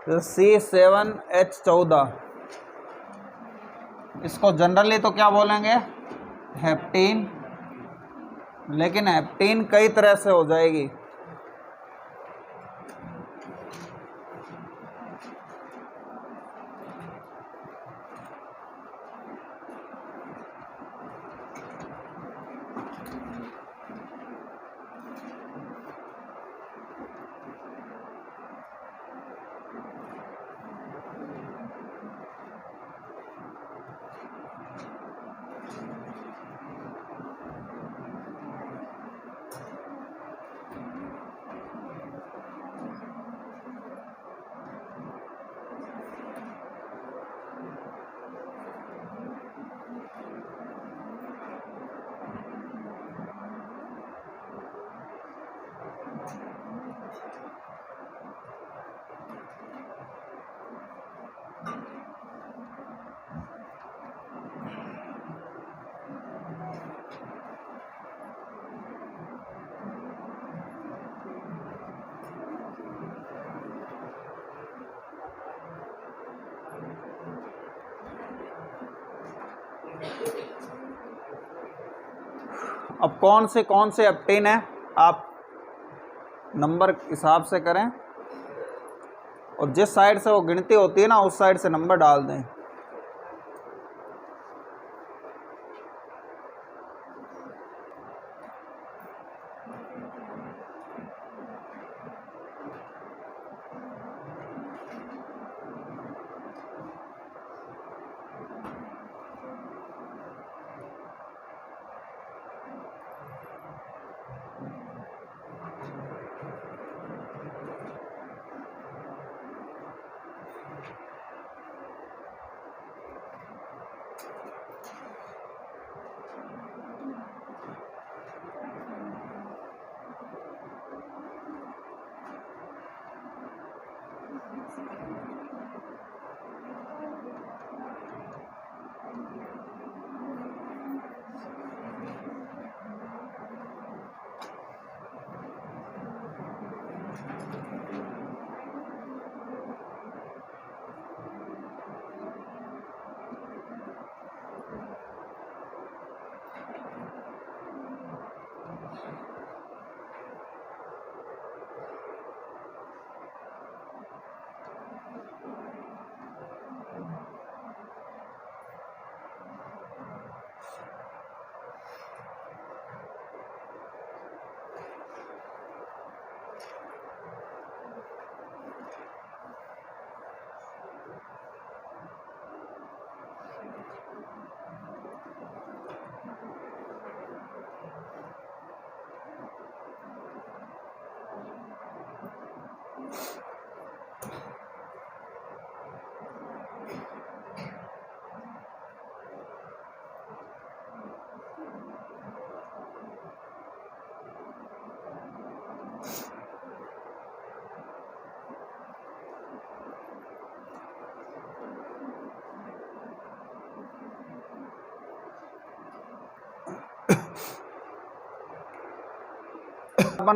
C7H14, इसको generally तो क्या बोलेंगे, हेप्टीन, लेकिन हेप्टीन कई तरह से हो जाएगी। अब कौन से हेप्टेन है, आप नंबर हिसाब से करें और जिस साइड से वो गिनती होती है ना उस साइड से नंबर डाल दें।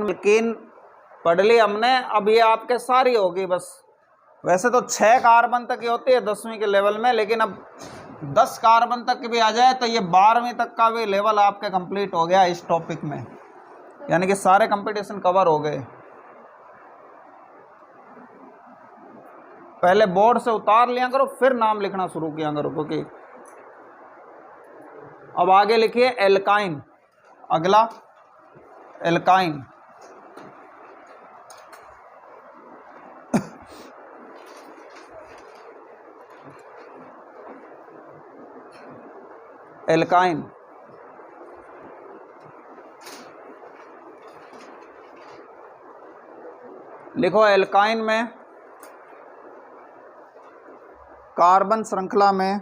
लेकिन पढ़ ली हमने, अब ये आपके सारी होगी बस। वैसे तो 6 कार्बन तक की होती है 10वीं के लेवल में, लेकिन अब 10 कार्बन तक की भी आ जाए तो ये 12वीं तक का भी लेवल आपके कंप्लीट हो गया इस टॉपिक में, यानी कि सारे कंपटीशन कवर हो गए। पहले बोर्ड से उतार लिया करो फिर नाम लिखना शुरू किया करो, क्योंकि अब आगे लिखिए एल्काइन। अगला एल्काइन, एल्काइन लिखो। एल्काइन में कार्बन श्रृंखला में,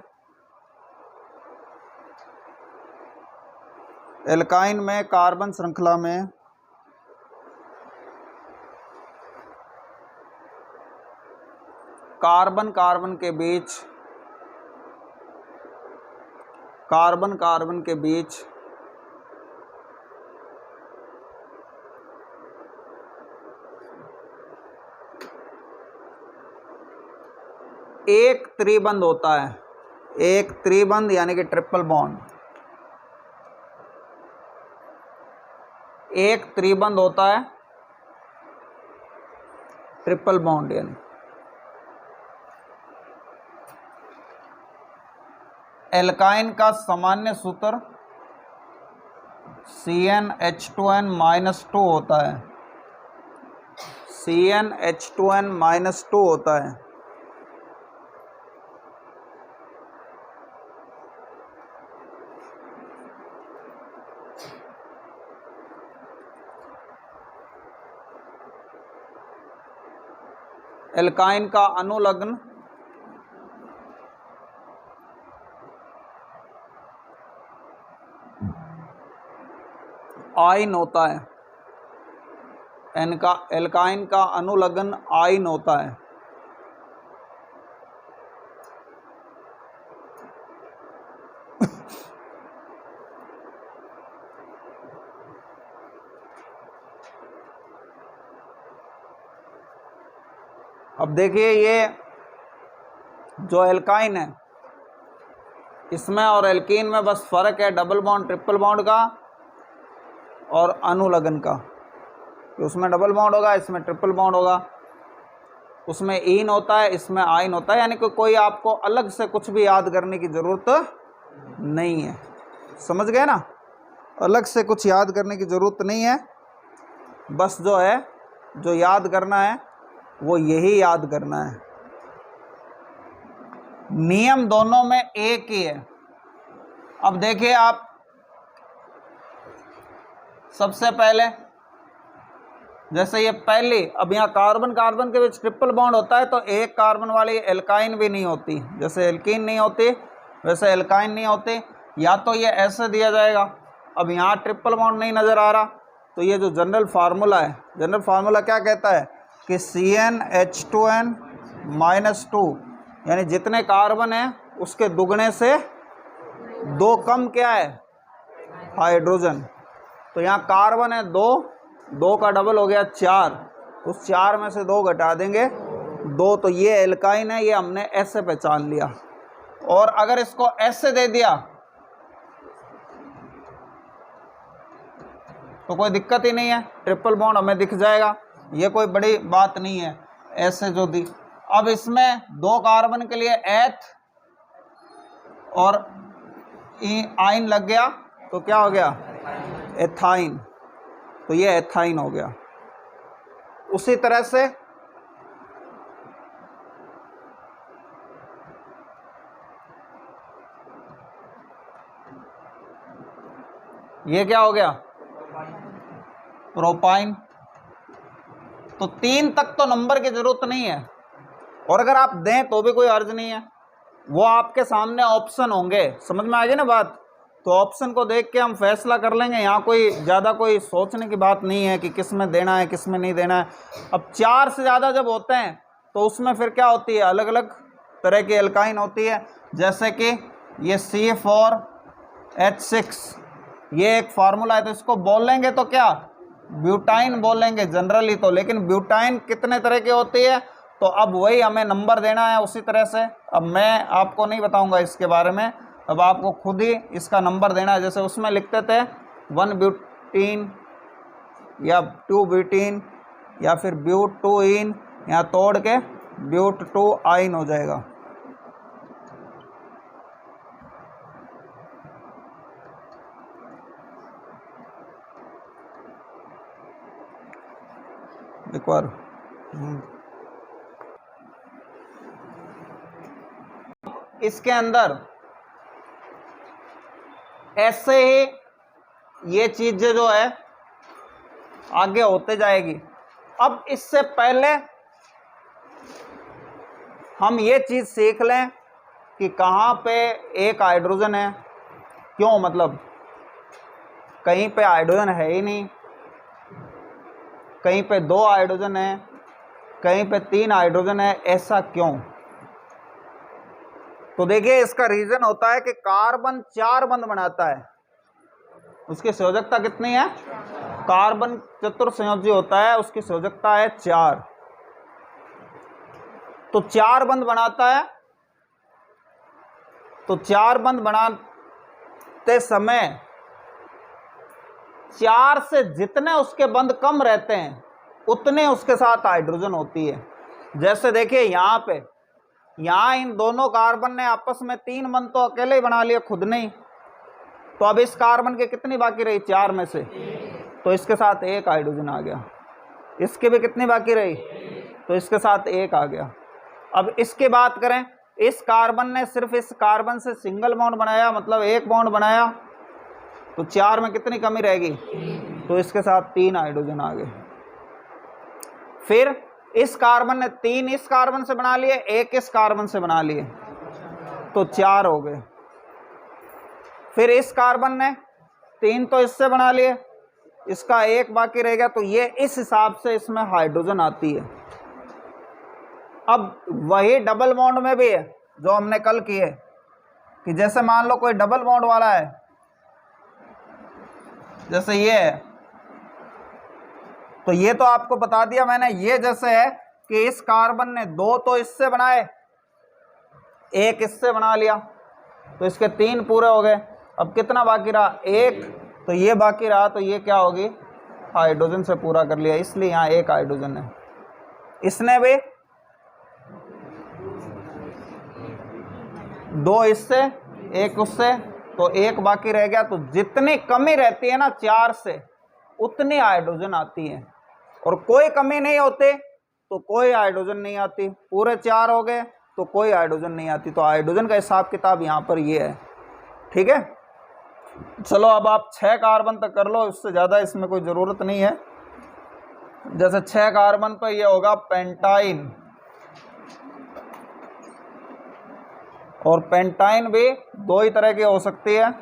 एल्काइन में कार्बन श्रृंखला में कार्बन कार्बन के बीच, कार्बन कार्बन के बीच एक त्रिबंध होता है, एक त्रिबंध यानी कि ट्रिपल बॉन्ड, एक त्रिबंध होता है ट्रिपल बॉन्ड। यानी एल्काइन का सामान्य सूत्र CnH2n-2 होता है, CnH2n-2 होता है। एल्काइन का अनुलग्न आयन होता है, एल्काइन का अनुलग्न आयन होता है। अब देखिए ये जो एल्काइन है इसमें और एल्कीन में बस फर्क है डबल बॉन्ड ट्रिपल बॉन्ड का और अनुलग्न का। उसमें डबल बॉन्ड होगा, इसमें ट्रिपल बॉन्ड होगा, उसमें ईन होता है, इसमें आयन होता है। यानी कि कोई आपको अलग से कुछ भी याद करने की ज़रूरत नहीं है, समझ गए ना? अलग से कुछ याद करने की ज़रूरत नहीं है, बस जो है जो याद करना है वो यही याद करना है। नियम दोनों में एक ही है। अब देखिए आप, सबसे पहले जैसे ये पहली, अब यहाँ कार्बन कार्बन के बीच ट्रिपल बॉन्ड होता है तो एक कार्बन वाली एल्काइन भी नहीं होती, जैसे एल्कीन नहीं होती वैसे एल्काइन नहीं होती। या तो ये ऐसे दिया जाएगा, अब यहाँ ट्रिपल बॉन्ड नहीं नज़र आ रहा तो ये जो जनरल फार्मूला है, जनरल फार्मूला क्या कहता है कि CnH2n-2 यानी जितने कार्बन हैं उसके दुगने से 2 कम क्या है, हाइड्रोजन। तो यहाँ कार्बन है 2, 2 का डबल हो गया 4, उस 4 में से 2 घटा देंगे 2, तो ये एल्काइन है, ये हमने ऐसे पहचान लिया। और अगर इसको ऐसे दे दिया तो कोई दिक्कत ही नहीं है, ट्रिपल बॉन्ड हमें दिख जाएगा, ये कोई बड़ी बात नहीं है ऐसे जो दी। अब इसमें 2 कार्बन के लिए एथ और आइन लग गया तो क्या हो गया, एथाइन, तो ये एथाइन हो गया। उसी तरह से ये क्या हो गया, प्रोपाइन। तो 3 तक तो नंबर की जरूरत नहीं है, और अगर आप दें तो भी कोई अर्ज नहीं है, वो आपके सामने ऑप्शन होंगे, समझ में आ गई ना बात? तो ऑप्शन को देख के हम फैसला कर लेंगे, यहाँ कोई ज़्यादा कोई सोचने की बात नहीं है कि किस में देना है किस में नहीं देना है। अब 4 से ज़्यादा जब होते हैं तो उसमें फिर क्या होती है, अलग अलग तरह की एल्काइन होती है। जैसे कि ये C4H6 ये एक फार्मूला है, तो इसको बोल लेंगे तो क्या, ब्यूटाइन बोलेंगे जनरली तो, लेकिन ब्यूटाइन कितने तरह की होती है तो अब वही हमें नंबर देना है उसी तरह से। अब मैं आपको नहीं बताऊंगा इसके बारे में, अब आपको खुद ही इसका नंबर देना है। जैसे उसमें लिखते थे 1 ब्यूटीन या 2 ब्यूटीन या फिर ब्यूट 2 इन, यहाँ तोड़ के ब्यूट 2 आइन हो जाएगा। एक बार इसके अंदर ऐसे ही ये चीजें जो है आगे होते जाएगी। अब इससे पहले हम ये चीज सीख लें कि कहाँ पे एक हाइड्रोजन है, क्यों, मतलब कहीं पे हाइड्रोजन है ही नहीं, कहीं पे 2 हाइड्रोजन है, कहीं पे 3 हाइड्रोजन है, ऐसा क्यों? तो देखिए इसका रीजन होता है कि कार्बन 4 बंध बनाता है, उसकी संयोजकता कितनी है, कार्बन चतुर्संयोजी होता है, उसकी संयोजकता है 4। तो 4 बंध बनाता है तो 4 बंध बनाते समय 4 से जितने उसके बंध कम रहते हैं उतने उसके साथ हाइड्रोजन होती है। जैसे देखिए यहाँ पे, यहाँ इन दोनों कार्बन ने आपस में 3 बंध तो अकेले ही बना लिए खुद ने ही, तो अब इस कार्बन के कितनी बाकी रही 4 में से, तो इसके साथ 1 हाइड्रोजन आ गया। इसके भी कितनी बाकी रही, तो इसके साथ 1 आ गया। अब इसकी बात करें, इस कार्बन ने सिर्फ इस कार्बन से सिंगल बॉन्ड बनाया, मतलब 1 बॉन्ड बनाया, तो 4 में कितनी कमी रहेगी, तो इसके साथ 3 हाइड्रोजन आ गए। फिर इस कार्बन ने 3 इस कार्बन से बना लिए, 1 इस कार्बन से बना लिए, तो 4 हो गए। फिर इस कार्बन ने 3 तो इससे बना लिए, इसका 1 बाकी रह गया, तो ये इस हिसाब से इसमें हाइड्रोजन आती है। अब वही डबल बॉन्ड में भी है जो हमने कल किए, कि जैसे मान लो कोई डबल बॉन्ड वाला है, जैसे ये है, तो ये तो आपको बता दिया मैंने। ये जैसे है कि इस कार्बन ने 2 तो इससे बनाए, 1 इससे बना लिया, तो इसके 3 पूरे हो गए। अब कितना बाकी रहा, 1, तो ये बाकी रहा, तो ये क्या होगी, हाइड्रोजन से पूरा कर लिया, इसलिए यहाँ 1 हाइड्रोजन है। इसने भी 2 इससे 1 उससे, तो 1 बाकी रह गया। तो जितनी कमी रहती है ना 4 से, उतनी हाइड्रोजन आती है, और कोई कमी नहीं होती तो कोई हाइड्रोजन नहीं आती। पूरे 4 हो गए तो कोई हाइड्रोजन नहीं आती। तो हाइड्रोजन का हिसाब किताब यहाँ पर ये है, ठीक है। चलो अब आप 6 कार्बन तक कर लो, इससे ज़्यादा इसमें कोई ज़रूरत नहीं है। जैसे 6 कार्बन पर ये होगा पेंटाइन, और पेंटाइन भी 2 ही तरह की हो सकती है।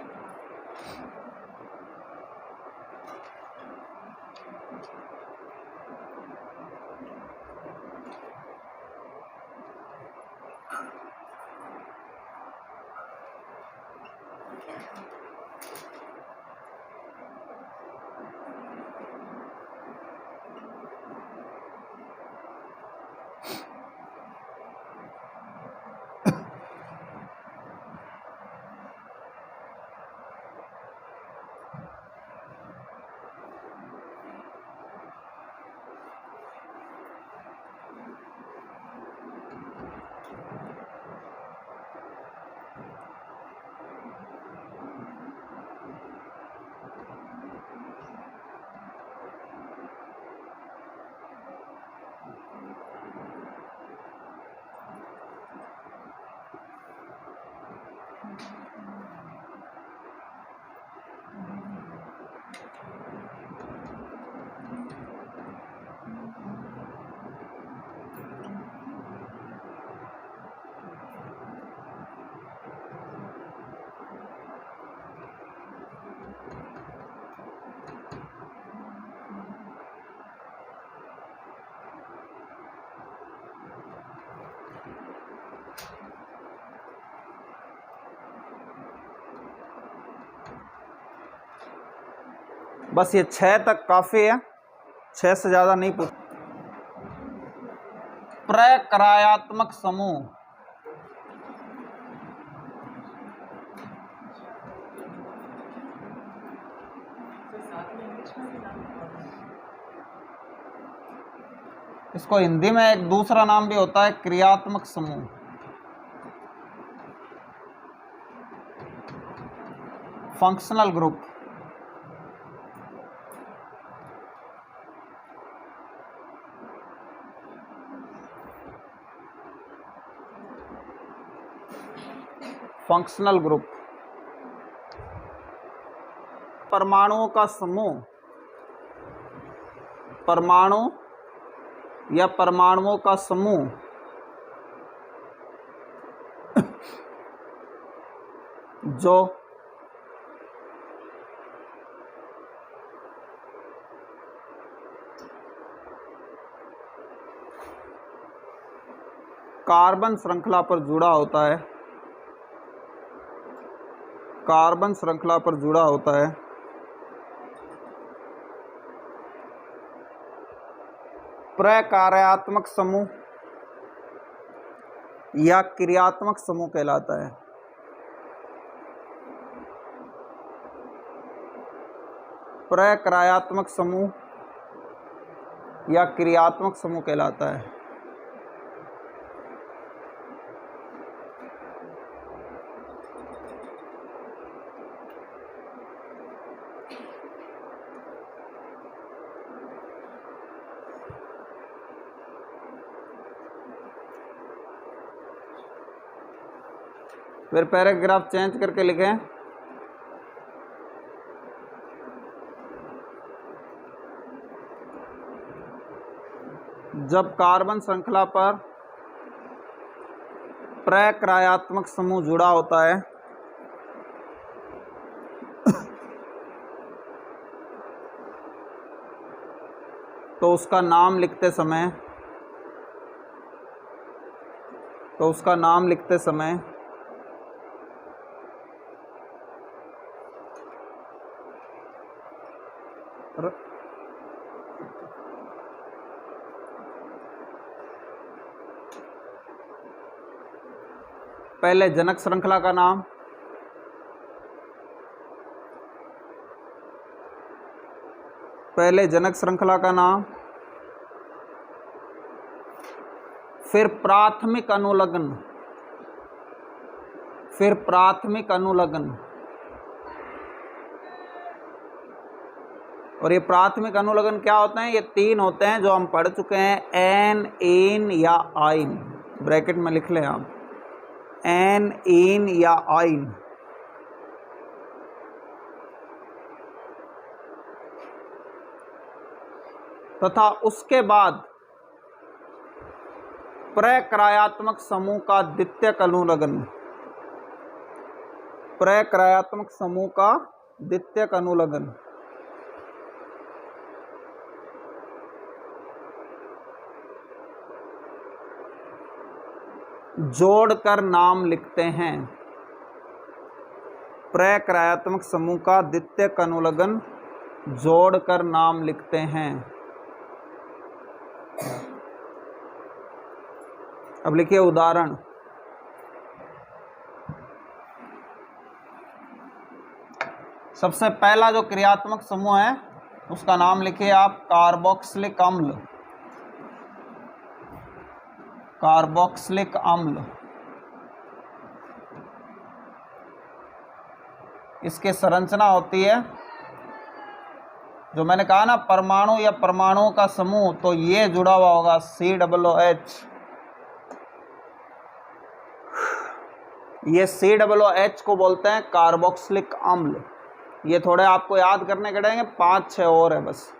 बस ये 6 तक काफ़ी है, 6 से ज़्यादा नहीं पूछ। प्रक्रियात्मक समूह, इसको हिंदी में एक दूसरा नाम भी होता है क्रियात्मक समूह। Functional group. फंक्शनल ग्रुप, परमाणुओं का समूह, परमाणु या परमाणुओं का समूह जो कार्बन श्रृंखला पर जुड़ा होता है, कार्बन श्रृंखला पर जुड़ा होता है। प्रकार्यात्मक समूह या क्रियात्मक समूह कहलाता है। प्रक्रियात्मक समूह या क्रियात्मक समूह कहलाता है। फिर पैराग्राफ चेंज करके लिखें। जब कार्बन श्रृंखला पर प्रक्रियात्मक समूह जुड़ा होता है तो उसका नाम लिखते समय पहले जनक श्रृंखला का नाम, फिर प्राथमिक अनुलग्न, और ये प्राथमिक अनुलग्न क्या होते हैं? ये 3 होते हैं जो हम पढ़ चुके हैं, एन, इन या आइन। ब्रैकेट में लिख लें आप, एन, इन या आइन। तथा उसके बाद प्रक्रियात्मक समूह का द्वितीयक अनुलग्न, जोड़कर नाम लिखते हैं। प्रक्रियात्मक समूह का द्वितीयक अनुलग्न जोड़कर नाम लिखते हैं। अब लिखिए उदाहरण। सबसे पहला जो क्रियात्मक समूह है उसका नाम लिखिए आप कार्बोक्सिलिक अम्ल। इसकी संरचना होती है, जो मैंने कहा ना, परमाणु या परमाणुओं का समूह, तो ये जुड़ा हुआ होगा COOH। ये COOH को बोलते हैं कार्बोक्सिलिक अम्ल। ये थोड़े आपको याद करने के रहेंगे, 5-6 और है बस।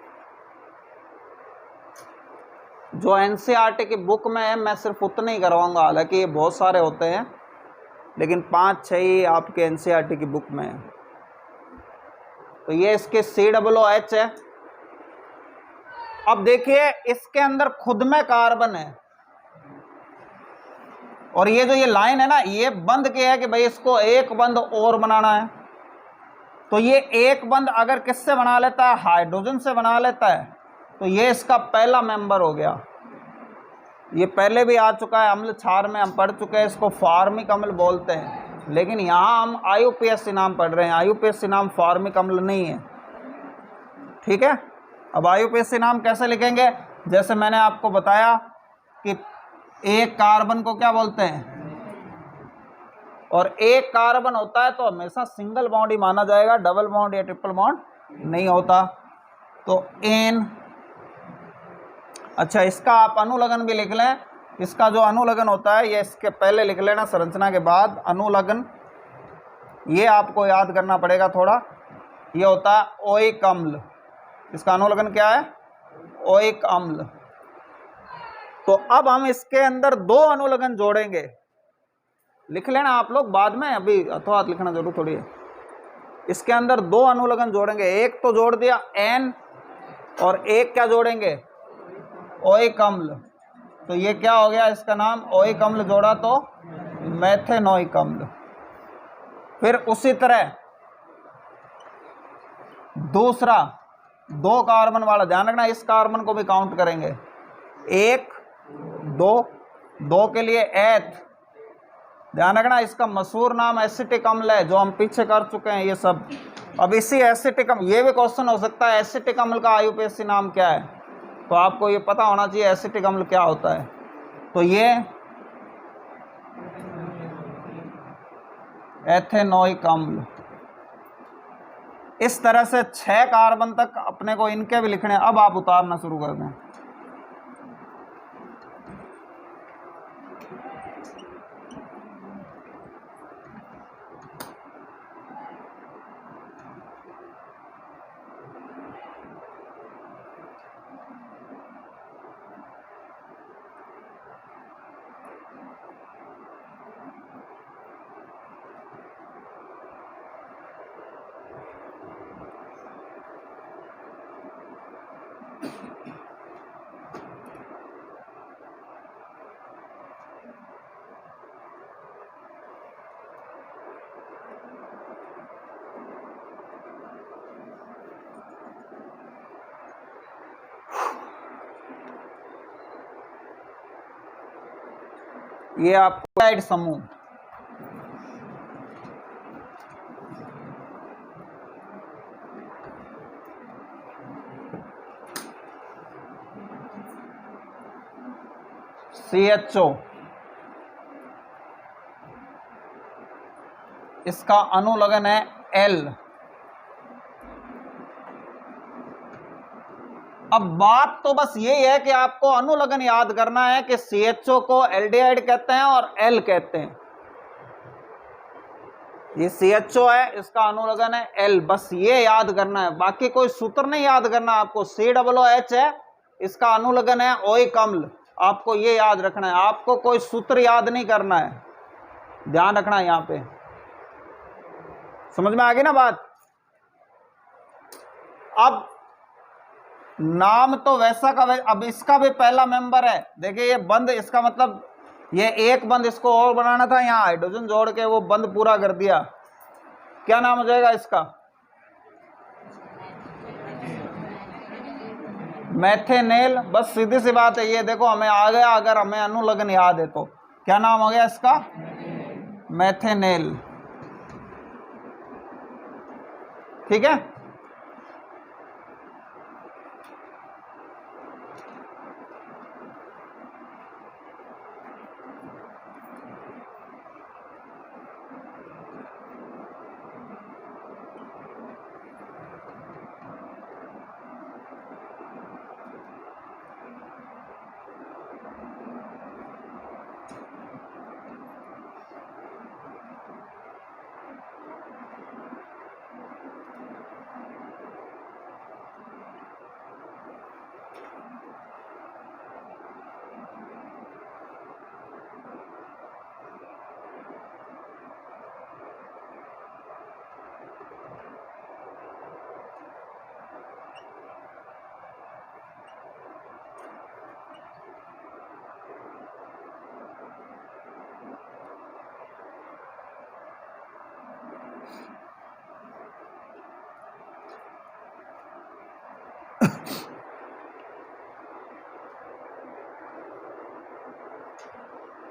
जो NCERT की बुक में है मैं सिर्फ उतने ही करवाऊंगा, हालांकि ये बहुत सारे होते हैं, लेकिन 5-6 ही आपके NCERT की बुक में है। तो ये इसके COOH है। अब देखिए इसके अंदर खुद में कार्बन है, और ये जो ये लाइन है ना, ये बंद किया है कि भाई इसको एक बंद और बनाना है। तो ये एक बंद अगर किससे बना लेता है? हाइड्रोजन से बना लेता है, तो ये इसका पहला मेंबर हो गया। ये पहले भी आ चुका है, अम्ल क्षार में हम पढ़ चुके हैं, इसको फार्मिक अम्ल बोलते हैं, लेकिन यहाँ हम IUPAC नाम पढ़ रहे हैं। IUPAC नाम फार्मिक अम्ल नहीं है, ठीक है। अब IUPAC नाम कैसे लिखेंगे? जैसे मैंने आपको बताया कि एक कार्बन को क्या बोलते हैं, और एक कार्बन होता है तो हमेशा सिंगल बॉन्ड ही माना जाएगा, डबल बॉन्ड या ट्रिपल बॉन्ड नहीं होता। तो एन, अच्छा इसका आप अनुलग्न भी लिख लें। इसका जो अनुलग्न होता है ये इसके पहले लिख लेना, संरचना के बाद अनुलग्न, ये आपको याद करना पड़ेगा थोड़ा। ये होता है ओइक अम्ल। इसका अनुलग्न क्या है? ओइक अम्ल। तो अब हम इसके अंदर 2 अनुलग्न जोड़ेंगे, लिख लेना आप लोग बाद में, अभी अथवा लिखना जरूर थोड़ी है। इसके अंदर 2 अनुलग्न जोड़ेंगे, एक तो जोड़ दिया एन, और एक क्या जोड़ेंगे? ओइक अम्ल। तो ये क्या हो गया? इसका नाम ओइक अम्ल जोड़ा तो मेथेनोइक अम्ल। फिर उसी तरह दूसरा 2 कार्बन वाला, ध्यान रखना इस कार्बन को भी काउंट करेंगे, 1 2 के लिए एथ, ध्यान रखना इसका मशहूर नाम एसिटिक अम्ल है, जो हम पीछे कर चुके हैं ये सब। अब इसी एसिटिक अम्ल, ये भी क्वेश्चन हो सकता है एसिटिक अम्ल का आईयूपीएसी नाम क्या है, तो आपको ये पता होना चाहिए एसिटिक अम्ल क्या होता है। तो ये एथेनोइक अम्ल। इस तरह से 6 कार्बन तक अपने को इनके भी लिखने। अब आप उतारना शुरू कर दें। ये आपको ऐड समूह, CHO, इसका अनुलग्न है L। अब बात तो बस यही है कि आपको अनुलग्न याद करना है कि CHO को एल्डिहाइड कहते हैं और L कहते हैं। ये CHO है, इसका अनुलग्न है L, बस ये याद करना है, बाकी कोई सूत्र नहीं याद करना आपको। COOH है, इसका अनुलग्न है ओइक अम्ल, आपको ये याद रखना है, आपको कोई सूत्र याद नहीं करना है, ध्यान रखना है यहां पे। समझ में आ गई ना बात। अब नाम तो वैसा का वैसा, अब इसका भी पहला मेंबर है, देखिए ये बंद, इसका मतलब ये एक बंद इसको और बनाना था, यहाँ हाइड्रोजन जोड़ के वो बंद पूरा कर दिया। क्या नाम हो जाएगा इसका? मैथेनेल। बस सीधी सी बात है, ये देखो हमें आ गया, अगर हमें अनुलग्न याद है तो क्या नाम हो गया इसका? मैथेनेल। ठीक है।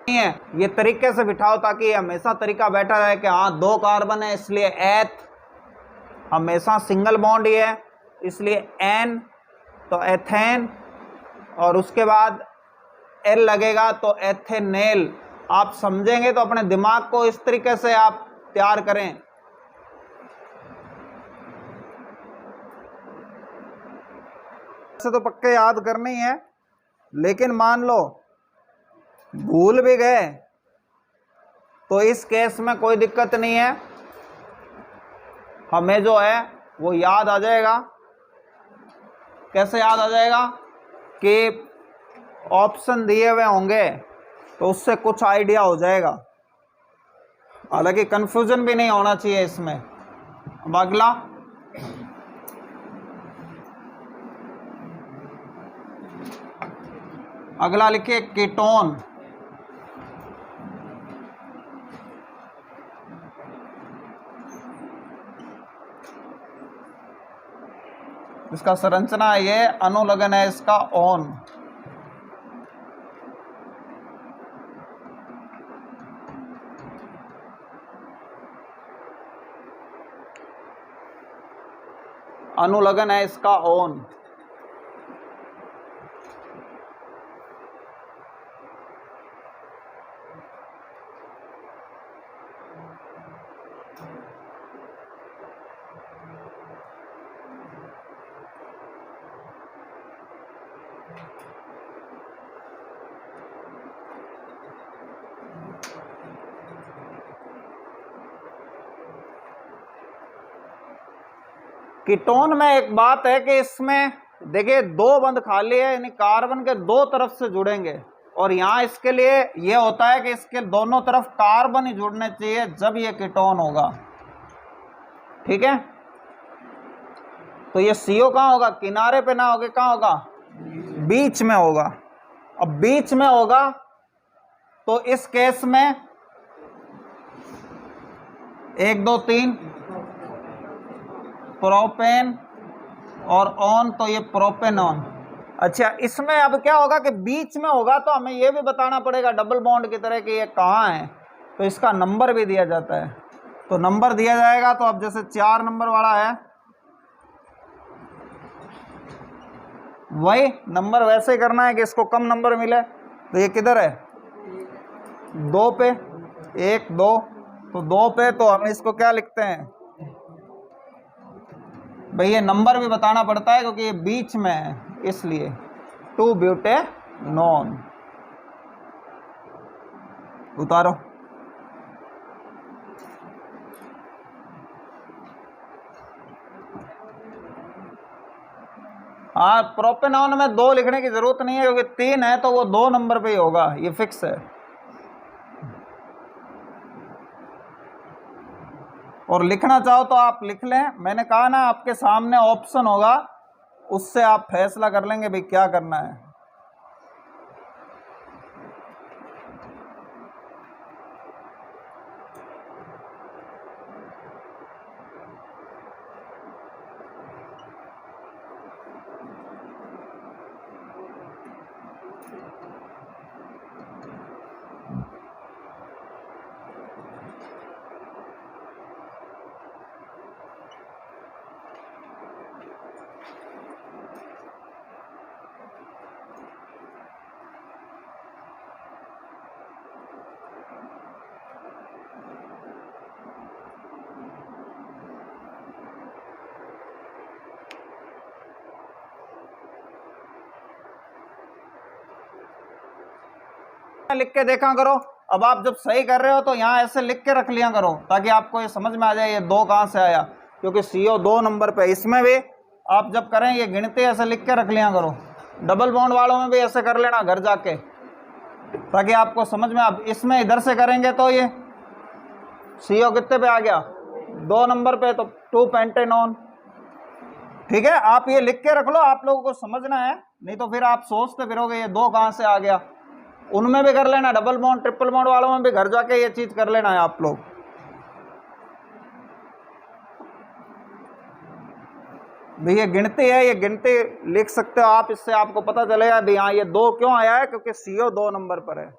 है ये तरीके से बिठाओ ताकि हमेशा तरीका बैठा रहे कि हाँ 2 कार्बन है इसलिए एथ, हमेशा सिंगल बॉन्ड ही है इसलिए एन, तो एथेन, और उसके बाद एल लगेगा तो एथेनेल। आप समझेंगे तो अपने दिमाग को इस तरीके से आप तैयार करें। ऐसे तो पक्के याद करनी है, लेकिन मान लो भूल भी गए तो इस केस में कोई दिक्कत नहीं है, हमें जो है वो याद आ जाएगा। कैसे याद आ जाएगा कि ऑप्शन दिए हुए होंगे तो उससे कुछ आइडिया हो जाएगा, हालांकि कंफ्यूजन भी नहीं होना चाहिए इसमें। अब अगला लिखिए कीटोन। इसका संरचना ये अनुलग्न है इसका ओन। अनुलग्न है इसका ओन। कीटोन में एक बात है कि इसमें देखिए दो बंध खाली है, यानी कार्बन के दो तरफ से जुड़ेंगे, और यहाँ इसके लिए ये होता है कि इसके दोनों तरफ कार्बन ही जुड़ने चाहिए जब ये कीटोन होगा। ठीक है, तो ये CO कहाँ होगा? किनारे पे ना होगा, कहाँ होगा? बीच में होगा। अब बीच में होगा तो इस केस में 1 2 3 प्रोपेन और ऑन, तो ये प्रोपेनॉन। अच्छा, इसमें अब क्या होगा कि बीच में होगा तो हमें ये भी बताना पड़ेगा डबल बॉन्ड की तरह कि ये कहाँ है, तो इसका नंबर भी दिया जाता है। तो नंबर दिया जाएगा, तो अब जैसे 4 नंबर वाला है वही नंबर वैसे ही करना है कि इसको कम नंबर मिले। तो ये किधर है? 2 पे, 1 2, तो 2 पे, तो हम इसको क्या लिखते हैं भाई? ये नंबर भी बताना पड़ता है क्योंकि ये बीच में है, इसलिए 2 ब्यूटेनॉन। उतारो। हाँ, प्रोपेनॉन में 2 लिखने की जरूरत नहीं है क्योंकि 3 है तो वो 2 नंबर पे ही होगा, ये फिक्स है। और लिखना चाहो तो आप लिख लें, मैंने कहा ना आपके सामने ऑप्शन होगा, उससे आप फैसला कर लेंगे भाई क्या करना है। लिख के देखा करो। अब आप जब सही कर रहे हो तो यहाँ ऐसे लिख के रख लिया करो ताकि आपको ये समझ में आ जाए ये 2 कहाँ से आया, क्योंकि CO 2 नंबर पे। इसमें भी आप जब करें ये गिनती ऐसे लिख के रख लिया करो। डबल बॉन्ड वालों में भी ऐसे कर लेना घर जाके, ताकि आपको समझ में। अब इसमें इधर से करेंगे तो ये CO कितने पे आ गया? 2 नंबर पे, तो 2 पेंटेनॉन। ठीक है, आप ये लिख के रख लो, आप लोगों को समझना है, नहीं तो फिर आप सोचते फिरोगे ये 2 कहाँ से आ गया। उनमें भी कर लेना, डबल बॉन्ड ट्रिपल बॉन्ड वालों में भी घर जाके ये चीज कर लेना है आप लोग। ये गिनती है, ये गिनती लिख सकते हो आप, इससे आपको पता चलेगा भी हाँ ये 2 क्यों आया है, क्योंकि CO 2 नंबर पर है।